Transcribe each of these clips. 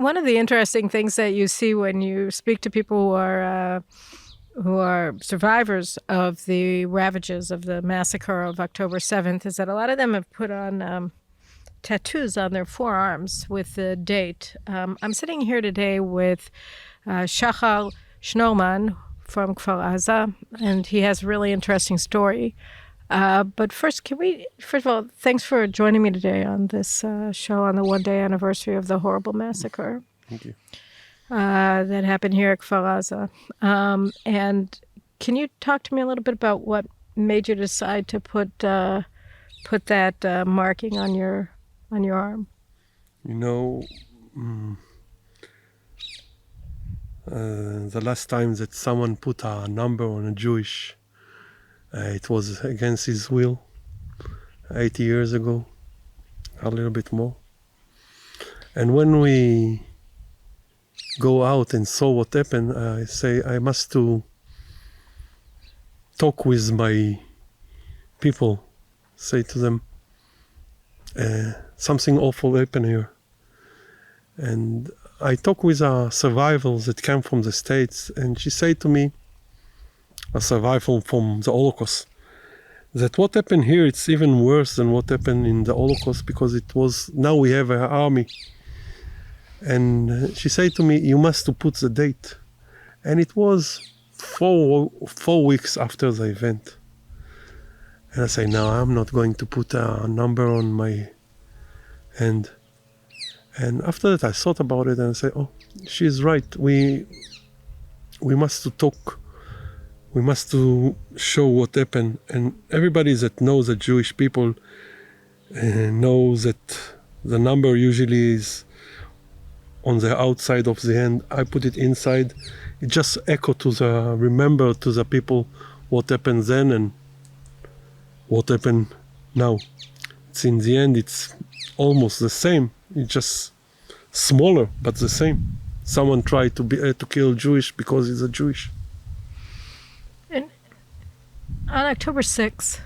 One of the interesting things that you see when you speak to people who are survivors of the ravages of the massacre of October 7th is that a lot of them have put on tattoos on their forearms with the date. I'm sitting here today with Shar Shnurman from Kfar Aza, and he has a really interesting story. But first of all, thanks for joining me today on this show on the one-day anniversary of the horrible massacre. Thank you. That happened here at Kfar Aza. And can you talk to me a little bit about what made you decide to put that marking on your arm? You know, the last time that someone put a number on a Jewish, it was against his will, 80 years ago, a little bit more. And when we go out and saw what happened, I say I must to talk with my people, say to them, something awful happened here. And I talk with a survivor that came from the States, and she said to me, a survivor from the Holocaust, that what happened here, it's even worse than what happened in the Holocaust, because now we have an army. And she said to me, you must to put the date. And it was four weeks after the event. And I say, no, I'm not going to put a number on my hand. And after that, I thought about it and I said, oh, she's right. We must to talk. We must to show what happened. And everybody that knows the Jewish people knows that the number usually is on the outside of the hand. I put it inside. It just remember to the people what happened then and what happened now. It's in the end, it's almost the same. It's just smaller, but the same. Someone tried to kill Jewish because he's a Jewish. And on October 6th,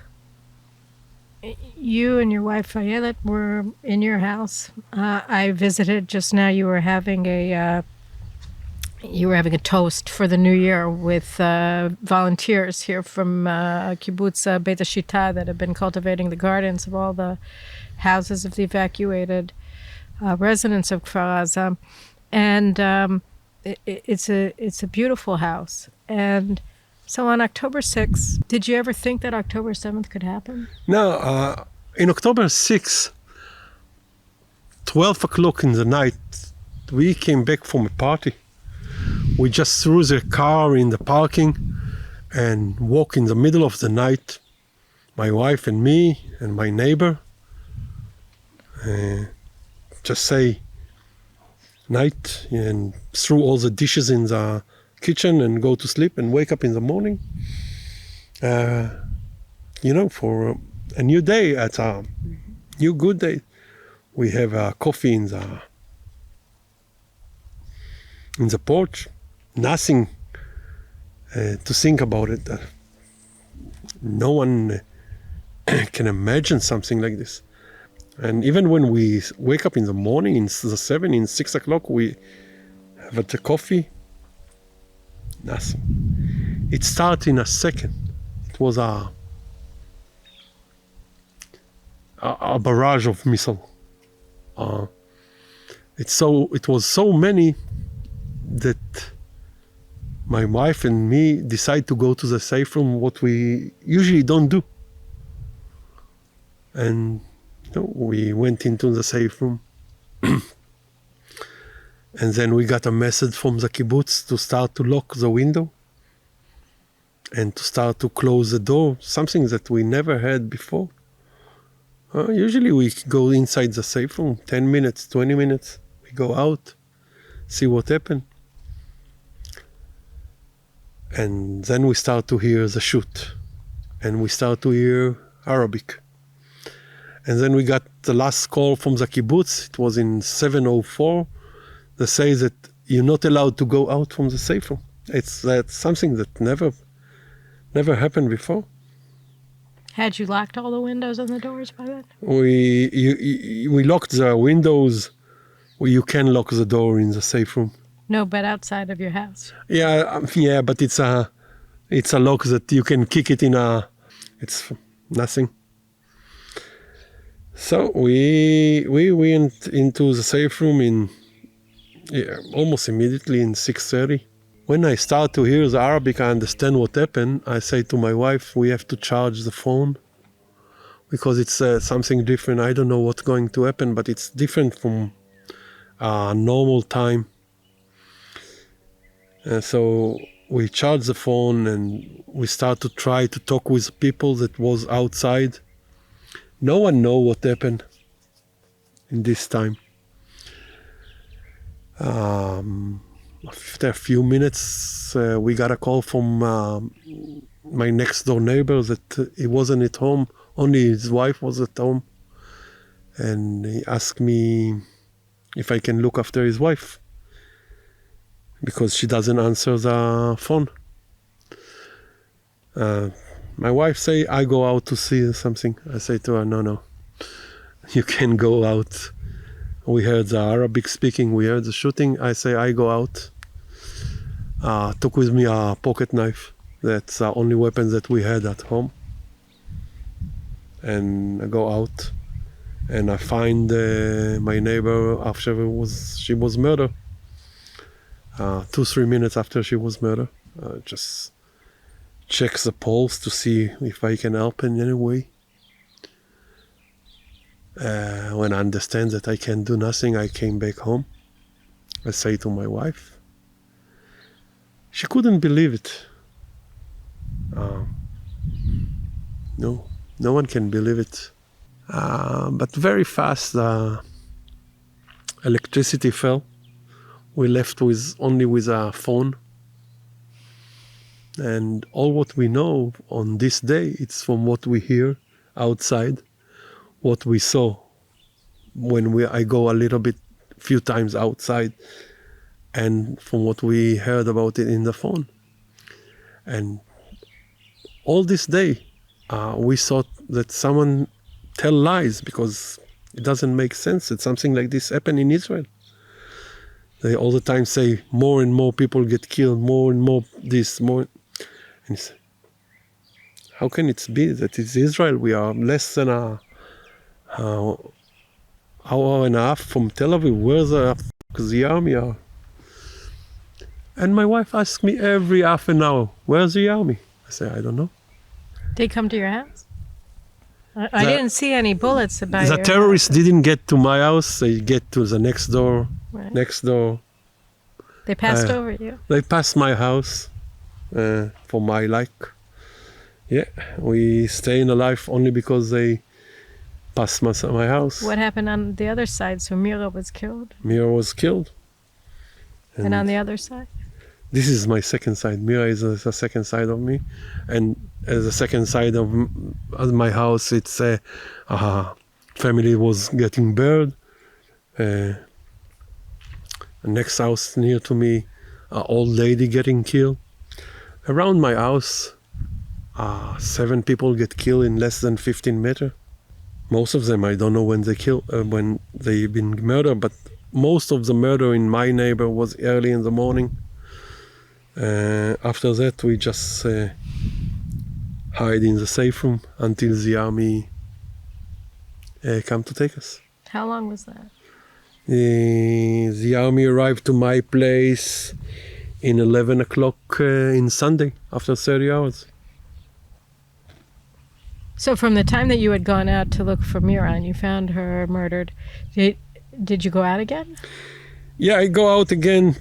you and your wife Ayelet were in your house. I visited just now. You were having a toast for the new year with volunteers here from Kibbutz Beit HaShita that have been cultivating the gardens of all the houses of the evacuated residents of Kfar Aza, and it's a beautiful house. And so on October 6th, did you ever think that October 7th could happen? No, in October 6th, 12 o'clock in the night, we came back from a party. We just threw the car in the parking and walked in the middle of the night, my wife and me and my neighbor, just say night and threw all the dishes in the kitchen and go to sleep and wake up in the morning. For a new day, it's a new good day. We have coffee in the porch. Nothing to think about it. No one can imagine something like this. And even when we wake up in the morning, in 6 o'clock, we have the coffee. Nothing. It started in a second. It was a barrage of missiles. It was so many that my wife and me decided to go to the safe room, what we usually don't do. And we went into the safe room. And then we got a message from the kibbutz to start to lock the window and to start to close the door, something that we never had before. Usually we go inside the safe room, 10 minutes, 20 minutes. We go out, see what happened. And then we start to hear the shoot. And we start to hear Arabic. And then we got the last call from the kibbutz. It was in 7:04. They say that you're not allowed to go out from the safe room. That's something that never happened before. Had you locked all the windows and the doors by then? We locked the windows You can lock the door in the safe room. No, but outside of your house. Yeah, but it's a lock that you can kick it in a. It's nothing. So we went into the safe room in almost immediately in 6:30. When I start to hear the Arabic, I understand what happened. I say to my wife, we have to charge the phone because it's something different. I don't know what's going to happen, but it's different from normal time. So we charge the phone and we start to try to talk with people that was outside. No one know what happened in this time. After a few minutes, we got a call from my next door neighbor that he wasn't at home, only his wife was at home. And he asked me if I can look after his wife because she doesn't answer the phone. My wife say, I go out to see something. I say to her, no, you can go out. We heard the Arabic speaking, we heard the shooting. I say, I go out. Took with me a pocket knife. That's the only weapon that we had at home. And I go out and I find my neighbor after she was murdered. 2-3 minutes after she was murdered. Just check the pulse to see if I can help in any way. When I understand that I can do nothing, I came back home. I say to my wife. She couldn't believe it. No one can believe it. But very fast, electricity fell. We left only with a phone. And all what we know on this day, it's from what we hear outside, what we saw when I go a little bit, few times outside, and from what we heard about it in the phone. And all this day, we thought that someone tell lies because it doesn't make sense that something like this happened in Israel. They all the time say more and more people get killed, more and more this, more. And how can it be that it's Israel? We are less than a hour and a half from Tel Aviv. Where the army are? And my wife asks me every half an hour, where's the army? I say, I don't know. They come to your house? I didn't see any bullets about the your terrorists house. didn't get to my house. They get to the next door. Right. Next door. They passed over you. They passed my house for my like. Yeah, we staying alive only because they passed my house. What happened on the other side? So Mira was killed? Mira was killed. And on the other side? This is my second side. Mira is the second side of me. And the second side of my house, it's family was getting burned. The next house near to me, an old lady getting killed. Around my house, 7 people get killed in less than 15 meters. Most of them, I don't know when when they've been murdered, but most of the murder in my neighbor was early in the morning. After that, we just hide in the safe room until the army come to take us. How long was that? The army arrived to my place in 11 o'clock in Sunday, after 30 hours. So from the time that you had gone out to look for Mira and you found her murdered, did you go out again? Yeah, I go out again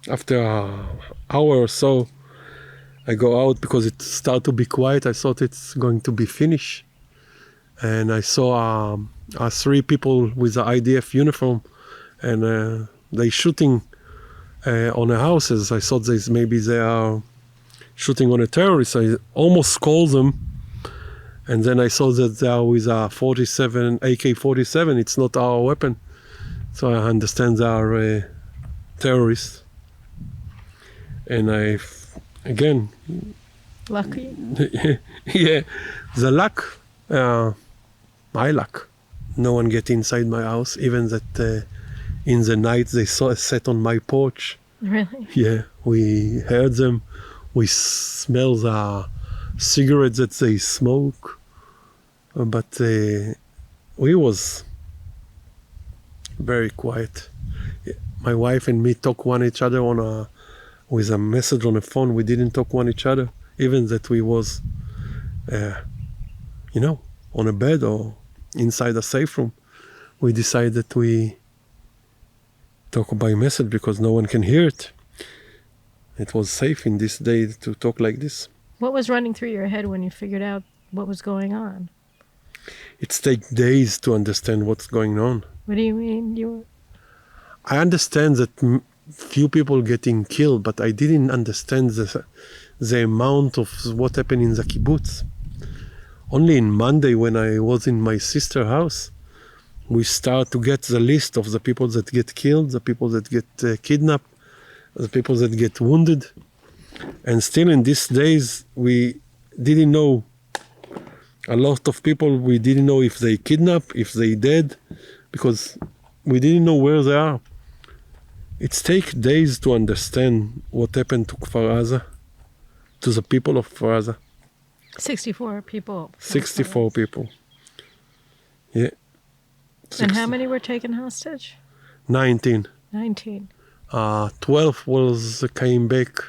after an hour or so. I go out because it started to be quiet. I thought it's going to be finished. And I saw 3 people with the IDF uniform and they shooting on the houses. I thought maybe they are shooting on a terrorist. I almost called them. And then I saw that they are with a AK-47. It's not our weapon. So I understand they are terrorists. And again... Lucky? Yeah, the luck, my luck, no one get inside my house, even that in the night they sat on my porch. Really? Yeah, we heard them. We smell the cigarettes that they smoke. But we was very quiet. My wife and me talk one each other with a message on the phone. We didn't talk one each other, even that we was, on a bed or inside a safe room. We decided that we talk by message because no one can hear it. It was safe in this day to talk like this. What was running through your head when you figured out what was going on? It takes days to understand what's going on. What do you mean? I understand that few people getting killed, but I didn't understand the amount of what happened in the kibbutz. Only in Monday, when I was in my sister's house, we start to get the list of the people that get killed, the people that get kidnapped, the people that get wounded. And still in these days, we didn't know. A lot of people, we didn't know if they kidnapped, if they dead, because we didn't know where they are. It takes days to understand what happened to Kfar Aza, to the people of Kfar Aza. 64 people. 64 people. Yeah. And how many were taken hostage? 19. 19. 12 came back.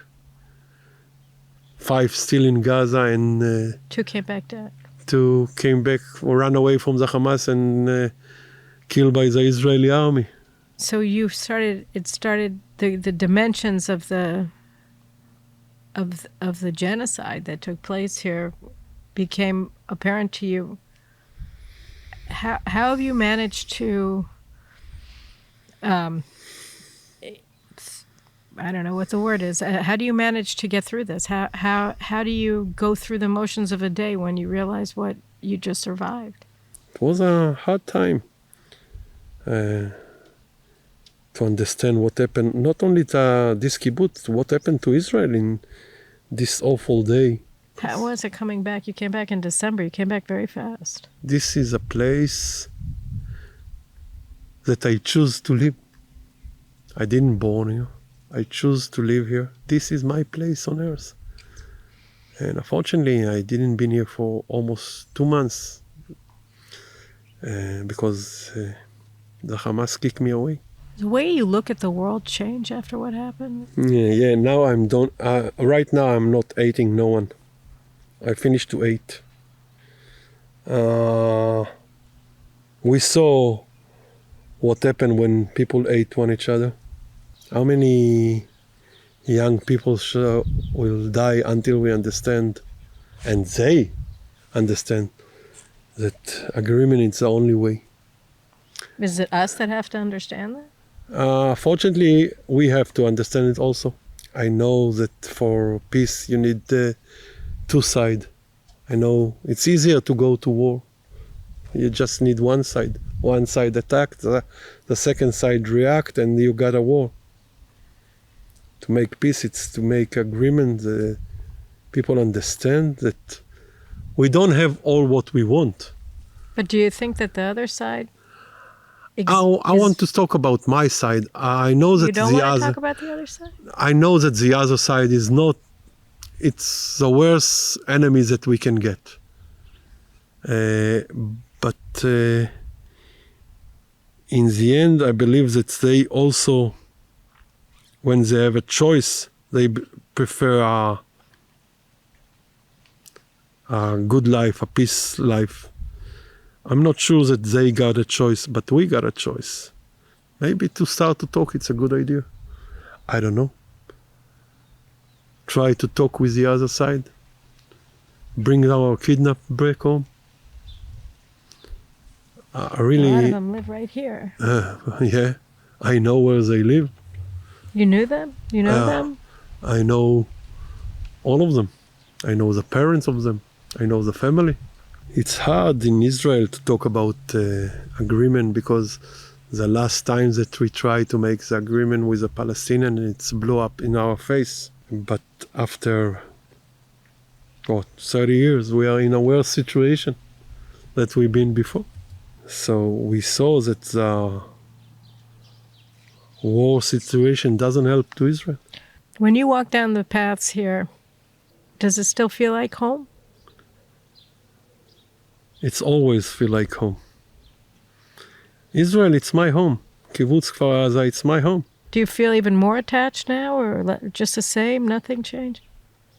5 still in Gaza, and 2 came back dead. 2 came back or ran away from the Hamas and killed by the Israeli army. So it started the dimensions of the genocide that took place here became apparent to you. How have you managed to I don't know what the word is. How do you manage to get through this? How do you go through the motions of a day when you realize what you just survived? It was a hard time to understand what happened, not only to this kibbutz, what happened to Israel in this awful day. How was it coming back? You came back in December. You came back very fast. This is a place that I choose to live. I didn't born here. I choose to live here. This is my place on earth. And unfortunately, I didn't been here for almost 2 months because the Hamas kicked me away. The way you look at the world changed after what happened? Yeah. Now I'm done. Right now I'm not hating no one. I finished to hate. We saw what happened when people hate one each other. How many young people will die until we understand, and they understand, that agreement is the only way. Is it us that have to understand that? Fortunately, we have to understand it also. I know that for peace you need 2 sides. I know it's easier to go to war. You just need one side. One side attack, the second side react, and you got a war. To make peace, it's to make agreement. People understand that we don't have all what we want. But do you think that the other side... I want to talk about my side. I know that you don't want to talk about the other side? I know that the other side is not... It's the worst enemy that we can get. But in the end, I believe that they also, when they have a choice, they prefer a good life, a peace life. I'm not sure that they got a choice, but we got a choice. Maybe to start to talk, it's a good idea. I don't know. Try to talk with the other side. Bring our kidnapped back home. Really, a lot of them live right here. Yeah, I know where they live. You knew them? You know them? I know all of them. I know the parents of them. I know the family. It's hard in Israel to talk about agreement because the last time that we tried to make the agreement with the Palestinians, it's blew up in our face. But after 30 years, we are in a worse situation that we've been before. So we saw that the war situation doesn't help to Israel. When you walk down the paths here, does it still feel like home? It's always feel like home. Israel, it's my home. Kibbutz Kfar Aza, it's my home. Do you feel even more attached now, or just the same? Nothing changed?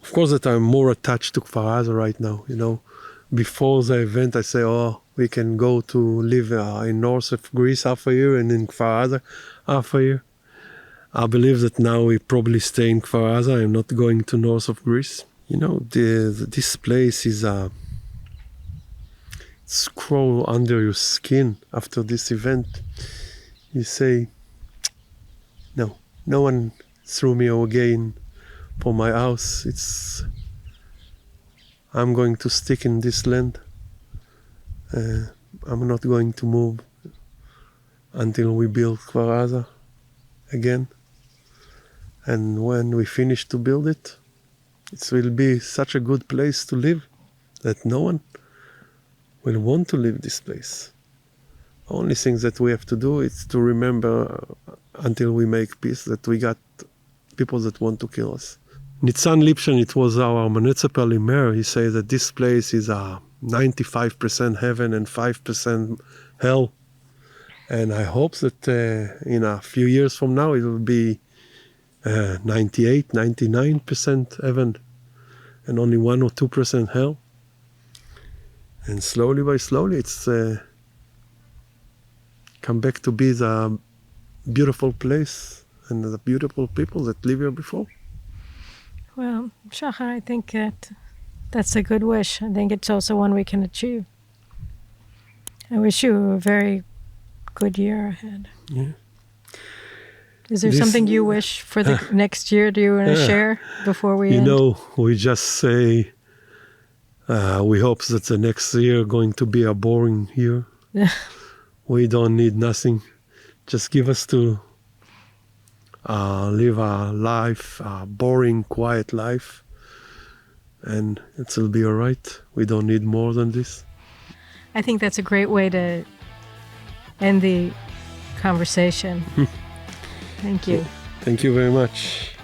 Of course that I'm more attached to Kfar Aza right now. You know, before the event, I say, oh, we can go to live in north of Greece half a year and in Kfar Aza half a year. I believe that now we probably stay in Kfar Aza. I'm not going to north of Greece. You know, this place is scroll under your skin after this event. You say, no one threw me again for my house. I'm going to stick in this land. I'm not going to move until we build Kfar Aza again. And when we finish to build it, it will be such a good place to live that no one will want to leave this place. The only thing that we have to do is to remember until we make peace that we got people that want to kill us. Nitzan Lipshan, it was our municipal mayor, he said that this place is 95% heaven and 5% hell. And I hope that in a few years from now it will be 98, 99% heaven and only 1 or 2% hell. And slowly by slowly it's come back to be the beautiful place and the beautiful people that live here before. Well, Shachar, I think that's a good wish. I think it's also one we can achieve. I wish you a very good year ahead. Yeah. Is there something you wish for the next year? Do you want to share before we end? You know, we just say we hope that the next year going to be a boring year. We don't need nothing. Just give us to live a life, a boring, quiet life, and it will be all right. We don't need more than this. I think that's a great way to end the conversation. Thank you. Thank you very much.